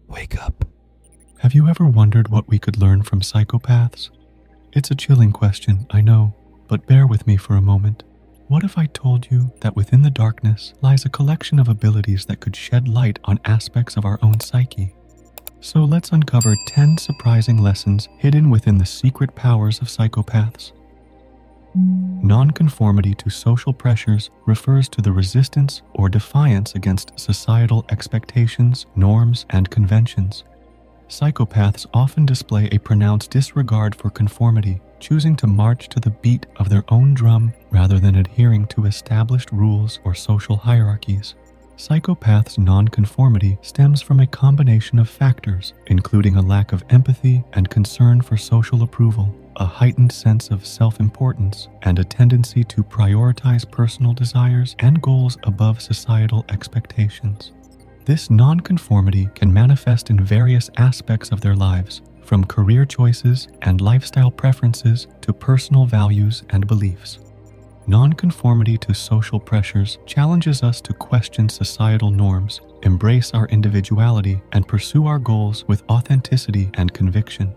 Wake up. Have you ever wondered what we could learn from psychopaths? It's a chilling question, I know, but bear with me for a moment. What if I told you that within the darkness lies a collection of abilities that could shed light on aspects of our own psyche? So let's uncover 10 surprising lessons hidden within the secret powers of psychopaths. Nonconformity to social pressures refers to the resistance or defiance against societal expectations, norms, and conventions. Psychopaths often display a pronounced disregard for conformity, choosing to march to the beat of their own drum rather than adhering to established rules or social hierarchies. Psychopaths' nonconformity stems from a combination of factors, including a lack of empathy and concern for social approval, a heightened sense of self-importance, and a tendency to prioritize personal desires and goals above societal expectations. This nonconformity can manifest in various aspects of their lives, from career choices and lifestyle preferences to personal values and beliefs. Nonconformity to social pressures challenges us to question societal norms, embrace our individuality, and pursue our goals with authenticity and conviction.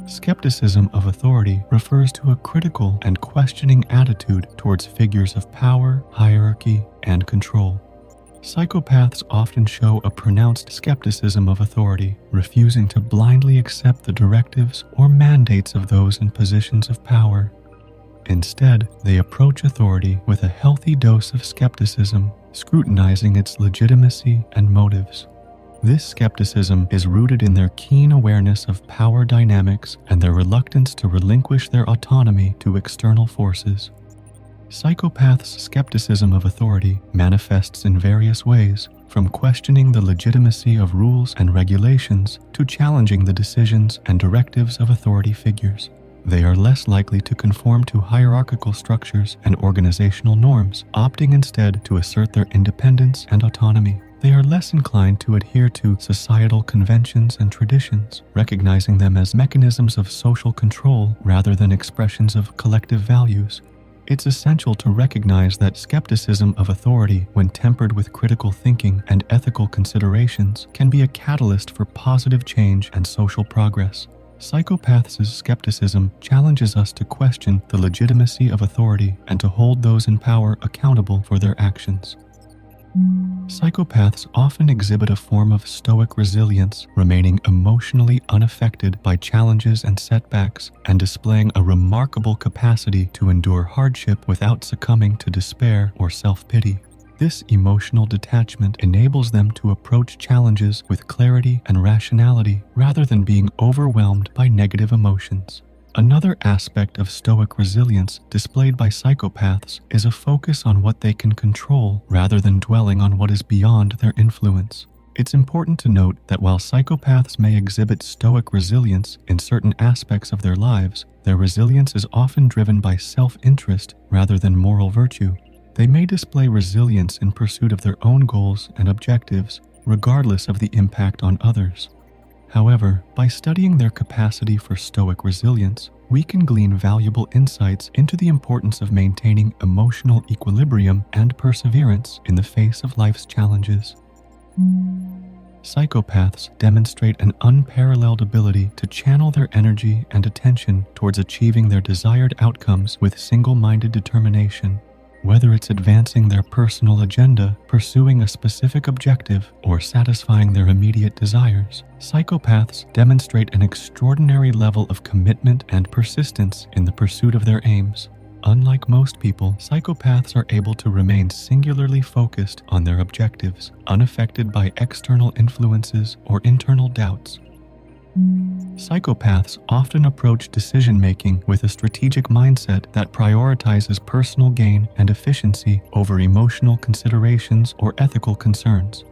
Skepticism of authority refers to a critical and questioning attitude towards figures of power, hierarchy, and control. Psychopaths often show a pronounced skepticism of authority, refusing to blindly accept the directives or mandates of those in positions of power. Instead, they approach authority with a healthy dose of skepticism, scrutinizing its legitimacy and motives. This skepticism is rooted in their keen awareness of power dynamics and their reluctance to relinquish their autonomy to external forces. Psychopaths' skepticism of authority manifests in various ways, from questioning the legitimacy of rules and regulations to challenging the decisions and directives of authority figures. They are less likely to conform to hierarchical structures and organizational norms, opting instead to assert their independence and autonomy. They are less inclined to adhere to societal conventions and traditions, recognizing them as mechanisms of social control rather than expressions of collective values. It's essential to recognize that skepticism of authority, when tempered with critical thinking and ethical considerations, can be a catalyst for positive change and social progress. Psychopaths' skepticism challenges us to question the legitimacy of authority and to hold those in power accountable for their actions. Psychopaths often exhibit a form of stoic resilience, remaining emotionally unaffected by challenges and setbacks, and displaying a remarkable capacity to endure hardship without succumbing to despair or self-pity. This emotional detachment enables them to approach challenges with clarity and rationality rather than being overwhelmed by negative emotions. Another aspect of stoic resilience displayed by psychopaths is a focus on what they can control rather than dwelling on what is beyond their influence. It's important to note that while psychopaths may exhibit stoic resilience in certain aspects of their lives, their resilience is often driven by self-interest rather than moral virtue. They may display resilience in pursuit of their own goals and objectives, regardless of the impact on others. However, by studying their capacity for stoic resilience, we can glean valuable insights into the importance of maintaining emotional equilibrium and perseverance in the face of life's challenges. Psychopaths demonstrate an unparalleled ability to channel their energy and attention towards achieving their desired outcomes with single-minded determination. Whether it's advancing their personal agenda, pursuing a specific objective, or satisfying their immediate desires, psychopaths demonstrate an extraordinary level of commitment and persistence in the pursuit of their aims. Unlike most people, psychopaths are able to remain singularly focused on their objectives, unaffected by external influences or internal doubts. Psychopaths often approach decision-making with a strategic mindset that prioritizes personal gain and efficiency over emotional considerations or ethical concerns.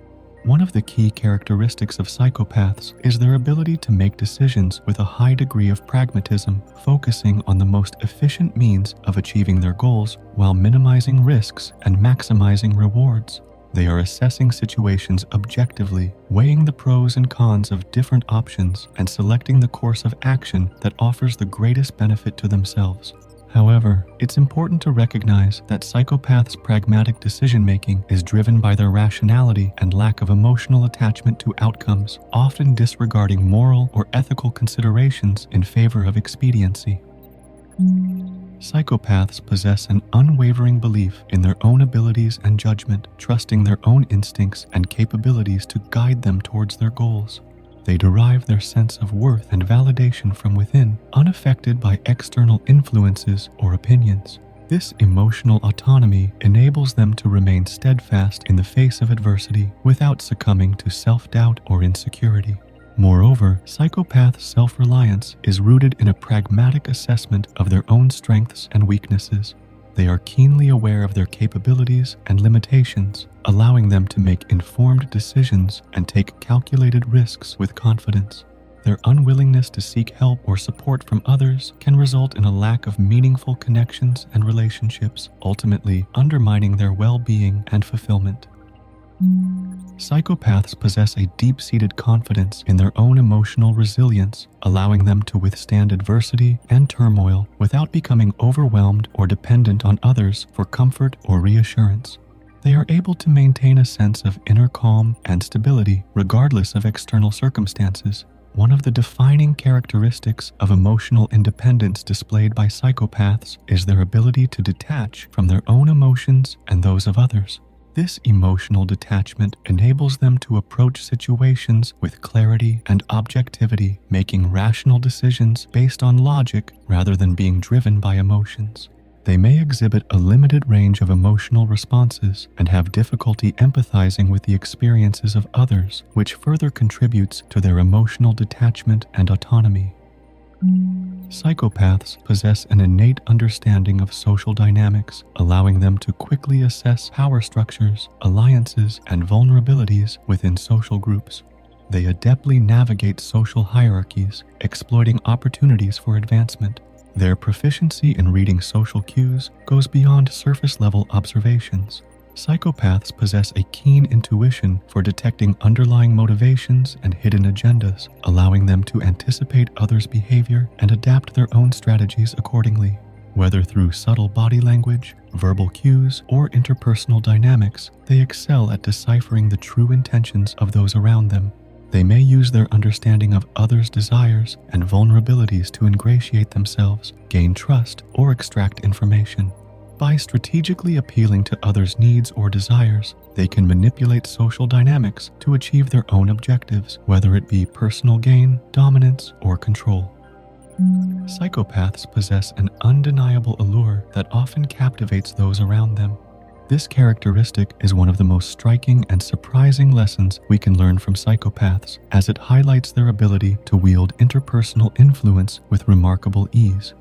One of the key characteristics of psychopaths is their ability to make decisions with a high degree of pragmatism, focusing on the most efficient means of achieving their goals while minimizing risks and maximizing rewards. They are assessing situations objectively, weighing the pros and cons of different options, and selecting the course of action that offers the greatest benefit to themselves. However, it's important to recognize that psychopaths' pragmatic decision-making is driven by their rationality and lack of emotional attachment to outcomes, often disregarding moral or ethical considerations in favor of expediency. Psychopaths possess an unwavering belief in their own abilities and judgment, trusting their own instincts and capabilities to guide them towards their goals. They derive their sense of worth and validation from within, unaffected by external influences or opinions. This emotional autonomy enables them to remain steadfast in the face of adversity without succumbing to self-doubt or insecurity. Moreover, psychopaths' self-reliance is rooted in a pragmatic assessment of their own strengths and weaknesses. They are keenly aware of their capabilities and limitations, allowing them to make informed decisions and take calculated risks with confidence. Their unwillingness to seek help or support from others can result in a lack of meaningful connections and relationships, ultimately undermining their well-being and fulfillment. Psychopaths possess a deep-seated confidence in their own emotional resilience, allowing them to withstand adversity and turmoil without becoming overwhelmed or dependent on others for comfort or reassurance. They are able to maintain a sense of inner calm and stability regardless of external circumstances. One of the defining characteristics of emotional independence displayed by psychopaths is their ability to detach from their own emotions and those of others. This emotional detachment enables them to approach situations with clarity and objectivity, making rational decisions based on logic rather than being driven by emotions. They may exhibit a limited range of emotional responses and have difficulty empathizing with the experiences of others, which further contributes to their emotional detachment and autonomy. Psychopaths possess an innate understanding of social dynamics, allowing them to quickly assess power structures, alliances, and vulnerabilities within social groups. They adeptly navigate social hierarchies, exploiting opportunities for advancement. Their proficiency in reading social cues goes beyond surface-level observations. Psychopaths possess a keen intuition for detecting underlying motivations and hidden agendas, allowing them to anticipate others' behavior and adapt their own strategies accordingly. Whether through subtle body language, verbal cues, or interpersonal dynamics, they excel at deciphering the true intentions of those around them. They may use their understanding of others' desires and vulnerabilities to ingratiate themselves, gain trust, or extract information. By strategically appealing to others' needs or desires, they can manipulate social dynamics to achieve their own objectives, whether it be personal gain, dominance, or control. Psychopaths possess an undeniable allure that often captivates those around them. This characteristic is one of the most striking and surprising lessons we can learn from psychopaths, as it highlights their ability to wield interpersonal influence with remarkable ease.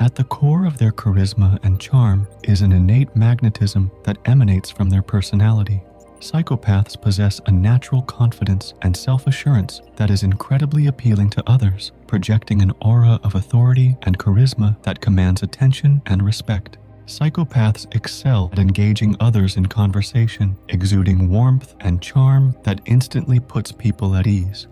At the core of their charisma and charm is an innate magnetism that emanates from their personality. Psychopaths possess a natural confidence and self-assurance that is incredibly appealing to others, projecting an aura of authority and charisma that commands attention and respect. Psychopaths excel at engaging others in conversation, exuding warmth and charm that instantly puts people at ease.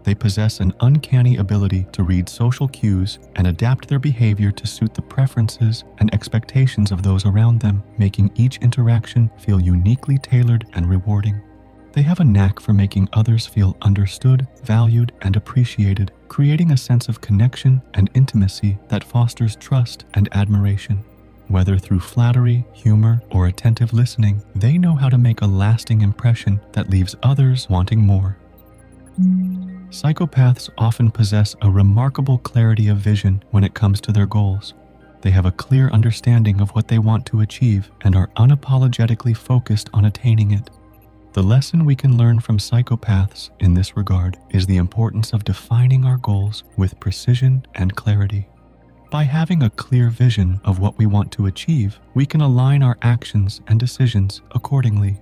They possess an uncanny ability to read social cues and adapt their behavior to suit the preferences and expectations of those around them, making each interaction feel uniquely tailored and rewarding. They have a knack for making others feel understood, valued, and appreciated, creating a sense of connection and intimacy that fosters trust and admiration. Whether through flattery, humor, or attentive listening, they know how to make a lasting impression that leaves others wanting more. Psychopaths often possess a remarkable clarity of vision when it comes to their goals. They have a clear understanding of what they want to achieve and are unapologetically focused on attaining it. The lesson we can learn from psychopaths in this regard is the importance of defining our goals with precision and clarity. By having a clear vision of what we want to achieve, we can align our actions and decisions accordingly.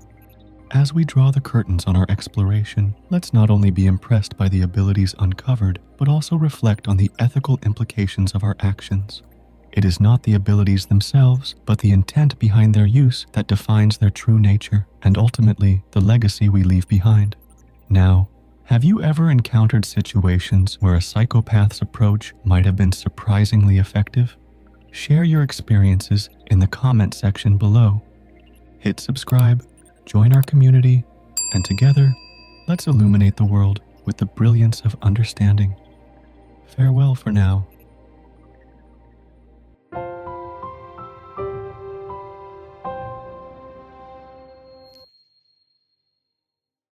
As we draw the curtains on our exploration, let's not only be impressed by the abilities uncovered, but also reflect on the ethical implications of our actions. It is not the abilities themselves, but the intent behind their use that defines their true nature, and ultimately, the legacy we leave behind. Now, have you ever encountered situations where a psychopath's approach might have been surprisingly effective? Share your experiences in the comment section below. Hit subscribe, join our community, and together, let's illuminate the world with the brilliance of understanding. Farewell for now.